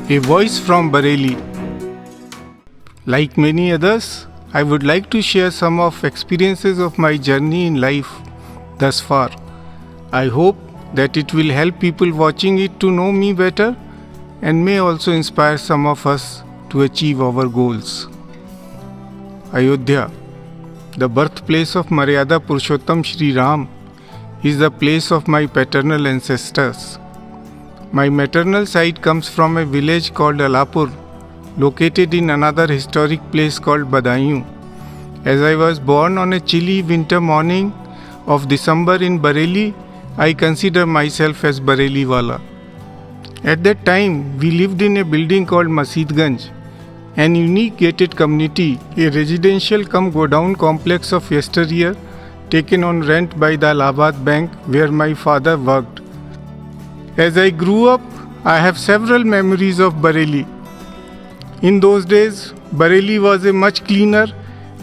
A voice from Bareilly. Like many others, I would like to share some of experiences of my journey in life thus far. I hope that it will help people watching it to know me better and may also inspire some of us to achieve our goals. Ayodhya, the birthplace of Maryada Purushottam Shri Ram, is the place of my paternal ancestors. My maternal side comes from a village called Alapur, located in another historic place called Badaयूं. As I was born on a chilly winter morning of December in Bareilly, I consider myself as Bareilly wala. At that time, we lived in a building called Masjidganj, an unique gated community, a residential cum godown complex of yesteryear, taken on rent by the Allahabad Bank where my father worked. As I grew up, I have several memories of Bareilly. In those days, Bareilly was a much cleaner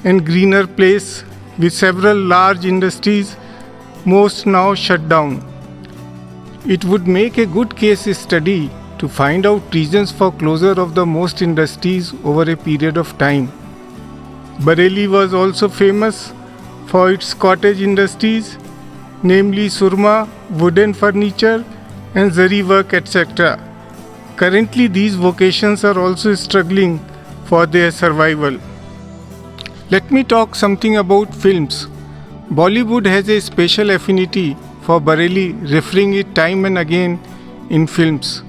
and greener place with several large industries, most now shut down. It would make a good case study to find out reasons for closure of the most industries over a period of time. Bareilly was also famous for its cottage industries, namely surma, wooden furniture, and zari work, etc. Currently, these vocations are also struggling for their survival. Let me talk something about films. Bollywood has a special affinity for Bareilly, referring it time and again in films.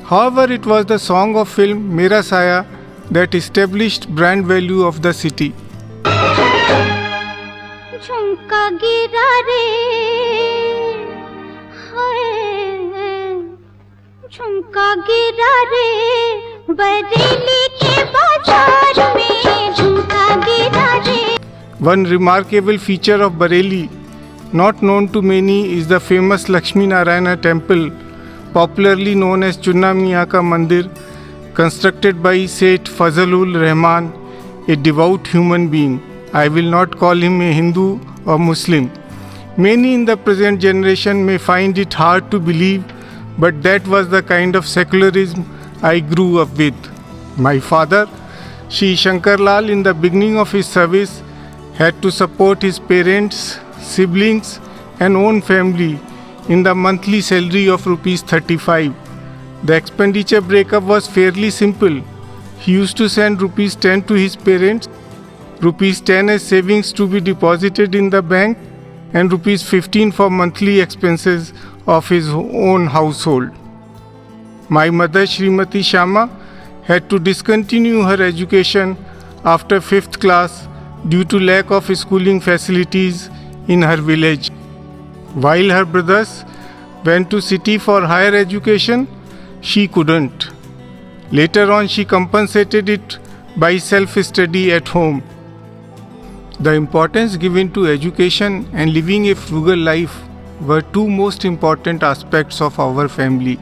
However, it was the song of film Mera Saya that established brand value of the city. झुमका गिरा रे झुमका गिरा रे बरेली के बाजार में झुमका गिरा रे. One remarkable feature of Bareilly, not known to many, is the famous Lakshmi Narayana temple, popularly known as Chunna Miyan Ka Mandir, constructed by Seth Fazlul Rahman, a devout human being. I will not call him a Hindu or Muslim. Many in the present generation may find it hard to believe, but that was the kind of secularism I grew up with. My father, Shri Shankar Lal, in the beginning of his service, had to support his parents, siblings, and own family in the monthly salary of rupees 35. The expenditure breakup was fairly simple. He used to send rupees 10 to his parents, rupees 10 as savings to be deposited in the bank, and rupees 15 for monthly expenses of his own household. My mother, Srimati Shama, had to discontinue her education after 5th class due to lack of schooling facilities in her village. While her brothers went to city for higher education, she couldn't. Later on, she compensated it by self-study at home. The importance given to education and living a frugal life were two most important aspects of our family.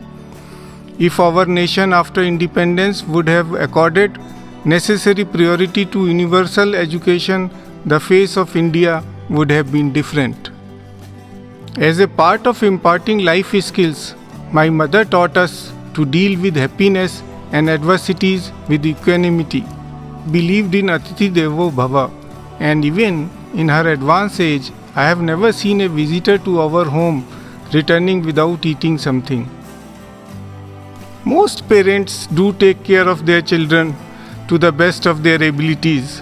If our nation after independence would have accorded necessary priority to universal education, the face of India would have been different. As a part of imparting life skills, my mother taught us to deal with happiness and adversities with equanimity, believed in Atithi Devo Bhava, and even in her advanced age, I have never seen a visitor to our home returning without eating something. Most parents do take care of their children to the best of their abilities.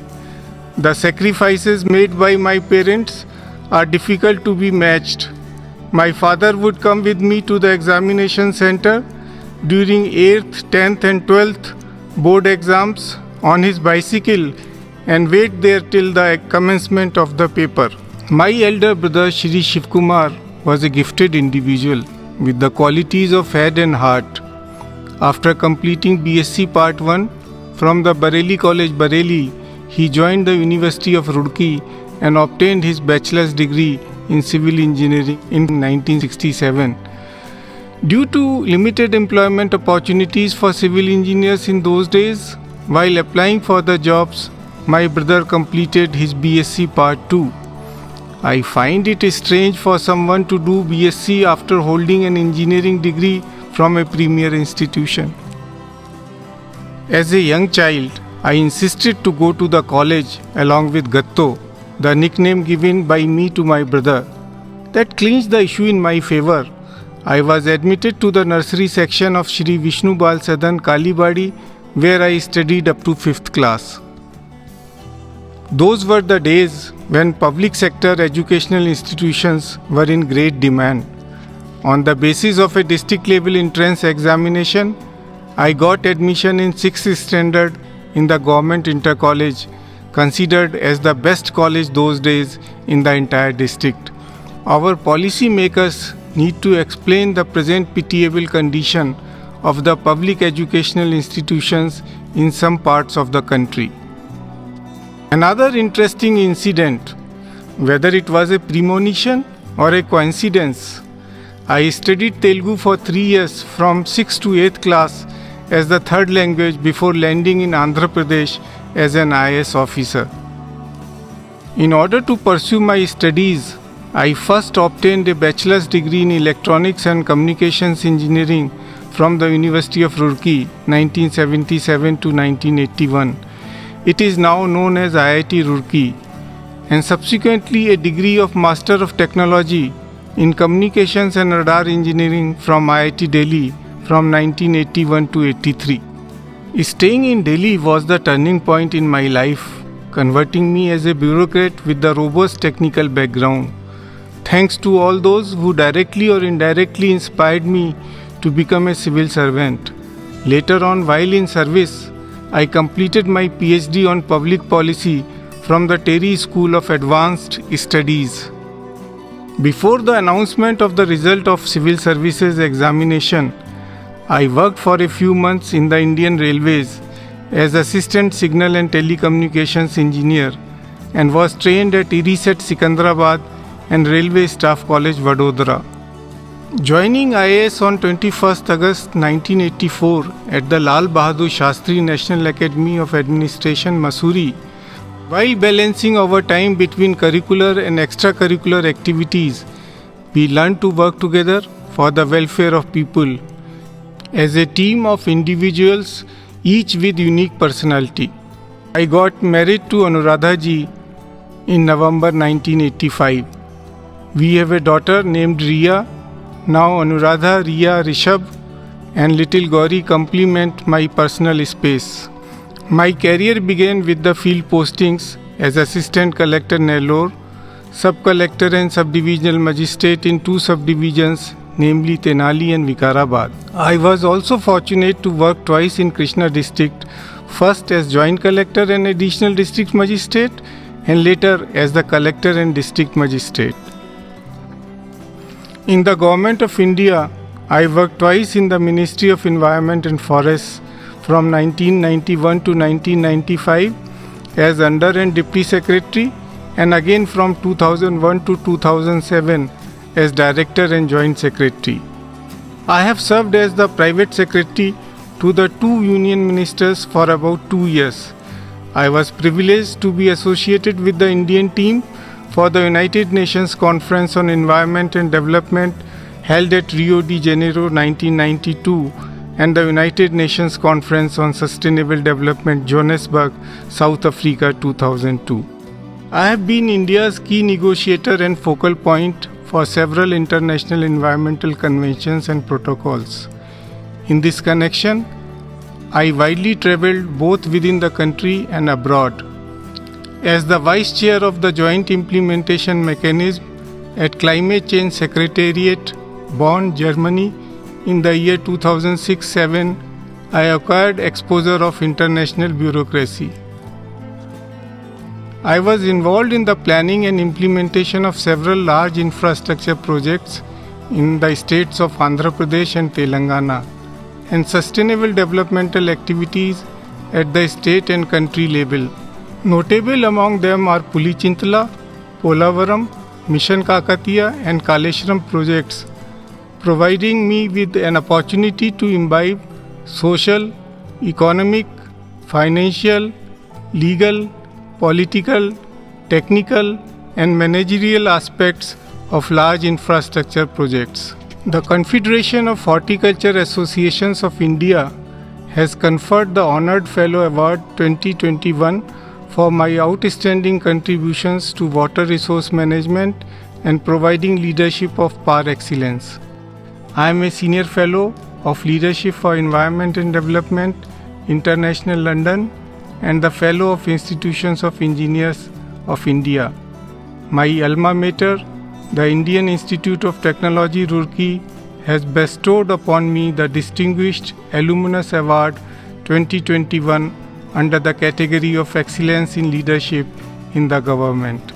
The sacrifices made by my parents are difficult to be matched. My father would come with me to the examination center during 8th, 10th and 12th board exams on his bicycle and wait there till the commencement of the paper. My elder brother Shri Shivkumar was a gifted individual with the qualities of head and heart. After completing BSc Part 1 from the Bareilly College, Bareilly, he joined the University of Roorkee and obtained his bachelor's degree in civil engineering in 1967. Due to limited employment opportunities for civil engineers in those days, while applying for the jobs, my brother completed his BSc Part 2. I find it strange for someone to do BSc after holding an engineering degree from a premier institution. As a young child, I insisted to go to the college along with Gatto, the nickname given by me to my brother. That clinched the issue in my favor. I was admitted to the nursery section of Shri Vishnu Bal Sadan Kalibadi, where I studied up to 5th class. Those were the days when public sector educational institutions were in great demand. On the basis of a district level entrance examination, I got admission in 6th standard in the government inter-college, considered as the best college those days in the entire district. Our policy makers need to explain the present pitiable condition of the public educational institutions in some parts of the country. Another interesting incident, whether it was a premonition or a coincidence, I studied Telugu for 3 years from 6th to 8th class as the third language before landing in Andhra Pradesh as an IAS officer. In order to pursue my studies, I first obtained a bachelor's degree in Electronics and Communications Engineering from the University of Roorkee, 1977 to 1981. It is now known as IIT Roorkee, and subsequently a degree of Master of Technology in Communications and Radar Engineering from IIT Delhi from 1981 to 83. Staying in Delhi was the turning point in my life, converting me as a bureaucrat with the robust technical background. Thanks to all those who directly or indirectly inspired me to become a civil servant. Later on, while in service, I completed my PhD on public policy from the Terry School of Advanced Studies. Before the announcement of the result of civil services examination, I worked for a few months in the Indian Railways as Assistant Signal and Telecommunications Engineer and was trained at IRISET Sikandrabad and Railway Staff College Vadodara. Joining IAS on 21st August 1984 at the Lal Bahadur Shastri National Academy of Administration, Mussoorie, while balancing our time between curricular and extracurricular activities, we learned to work together for the welfare of people as a team of individuals, each with unique personality. I got married to Anuradha ji in November 1985. We have a daughter named Riya. Now Anuradha, Riya, Rishabh and little Gauri complement my personal space. My career began with the field postings as Assistant Collector Nellore, Sub-Collector and Subdivisional Magistrate in 2 subdivisions, namely Tenali and Vikarabad. I was also fortunate to work twice in Krishna district, first as Joint Collector and Additional District Magistrate and later as the Collector and District Magistrate. In the Government of India, I worked twice in the Ministry of Environment and Forests from 1991 to 1995 as Under and Deputy Secretary and again from 2001 to 2007 as Director and Joint Secretary. I have served as the Private Secretary to the 2 Union Ministers for about 2 years. I was privileged to be associated with the Indian team for the United Nations Conference on Environment and Development held at Rio de Janeiro 1992 and the United Nations Conference on Sustainable Development Johannesburg, South Africa 2002. I have been India's key negotiator and focal point for several international environmental conventions and protocols. In this connection, I widely travelled both within the country and abroad. As the Vice Chair of the Joint Implementation Mechanism at Climate Change Secretariat, Bonn, Germany, in the year 2006-07, I acquired exposure of international bureaucracy. I was involved in the planning and implementation of several large infrastructure projects in the states of Andhra Pradesh and Telangana, and sustainable developmental activities at the state and country level. Notable among them are Pulichintala, Polavaram, Mission Kakatiya and Kaleshwaram projects, providing me with an opportunity to imbibe social, economic, financial, legal, political, technical and managerial aspects of large infrastructure projects. The Confederation of Horticulture Associations of India has conferred the Honored Fellow Award 2021 for my outstanding contributions to water resource management and providing leadership of par excellence. I am a Senior Fellow of Leadership for Environment and Development, International London, and the Fellow of Institutions of Engineers of India. My alma mater, the Indian Institute of Technology, Roorkee, has bestowed upon me the Distinguished Alumnus Award 2021 under the category of Excellence in Leadership in the Government.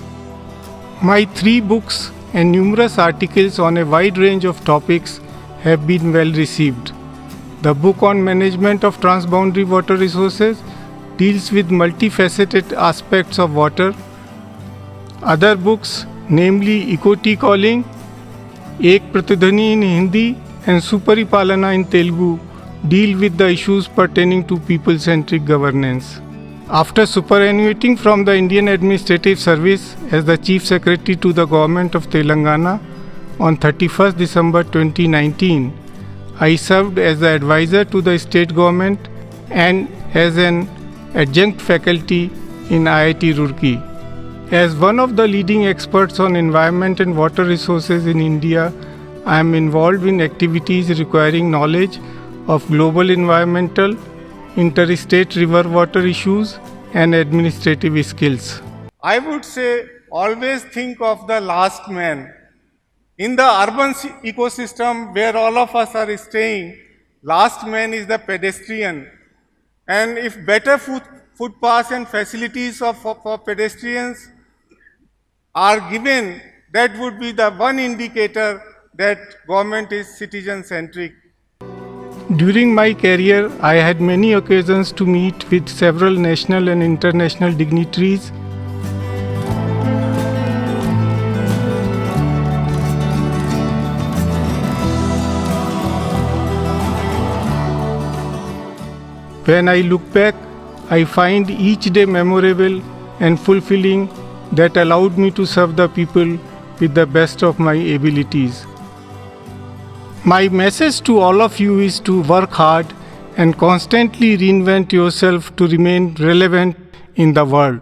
My 3 books and numerous articles on a wide range of topics have been well received. The book on management of transboundary water resources deals with multifaceted aspects of water. Other books, namely Eco-Tea Calling, Ek Pratidhani in Hindi and Suparipalana in Telugu, deal with the issues pertaining to people-centric governance. After superannuating from the Indian Administrative Service as the Chief Secretary to the Government of Telangana on 31st December 2019, I served as the advisor to the state government and as an adjunct faculty in IIT Roorkee. As one of the leading experts on environment and water resources in India, I am involved in activities requiring knowledge of global environmental, interstate river water issues, and administrative skills. I would say always think of the last man. In the urban ecosystem where all of us are staying, last man is the pedestrian. And if better footpaths and facilities for pedestrians are given, that would be the one indicator that government is citizen-centric. During my career, I had many occasions to meet with several national and international dignitaries. When I look back, I find each day memorable and fulfilling that allowed me to serve the people with the best of my abilities. My message to all of you is to work hard and constantly reinvent yourself to remain relevant in the world.